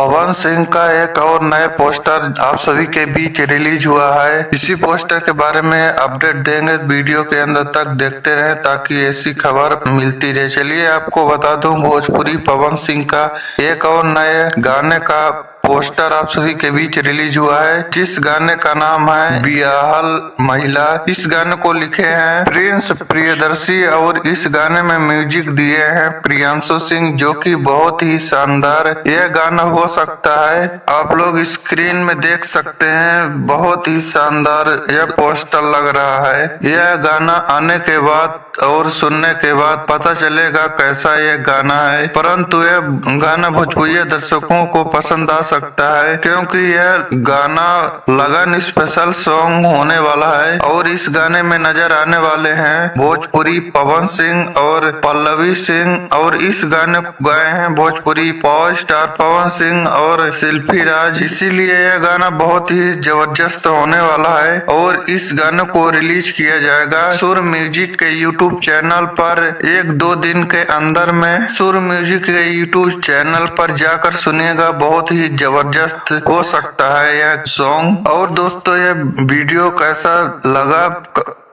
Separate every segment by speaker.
Speaker 1: पवन सिंह का एक और नए पोस्टर आप सभी के बीच रिलीज हुआ है। इसी पोस्टर के बारे में अपडेट देंगे, वीडियो के अंदर तक देखते रहें ताकि ऐसी खबर मिलती रहे। चलिए आपको बता दूं, भोजपुरी पवन सिंह का एक और नए गाने का पोस्टर आप सभी के बीच रिलीज हुआ है, जिस गाने का नाम है बियाहल महिला। इस गाने को लिखे हैं प्रिंस प्रियदर्शी और इस गाने में म्यूजिक दिए हैं प्रियांशु सिंह, जो कि बहुत ही शानदार यह गाना हो सकता है। आप लोग स्क्रीन में देख सकते हैं, बहुत ही शानदार यह पोस्टर लग रहा है। यह गाना आने के बाद और सुनने के बाद पता चलेगा कैसा यह गाना है, परंतु यह गाना भोजपुरी दर्शकों को पसंद आ सकता है क्योंकि यह गाना लगन स्पेशल सॉन्ग होने वाला है और इस गाने में नजर आने वाले हैं भोजपुरी पवन सिंह और पल्लवी सिंह, और इस गाने को गाए हैं भोजपुरी पावर स्टार पवन सिंह और शिल्पी राज। इसीलिए यह गाना बहुत ही जबरदस्त होने वाला है और इस गाने को रिलीज किया जाएगा सुर म्यूजिक के यूट्यूब चैनल पर। 1-2 दिन के अंदर में सुर म्यूजिक के यूट्यूब चैनल पर जाकर सुनिएगा, बहुत ही जबरदस्त हो सकता है यह सॉन्ग। और दोस्तों, यह वीडियो कैसा लगा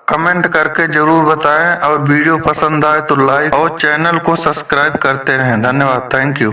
Speaker 1: कमेंट करके जरूर बताएं और वीडियो पसंद आए तो लाइक और चैनल को सब्सक्राइब करते रहें। धन्यवाद, थैंक यू।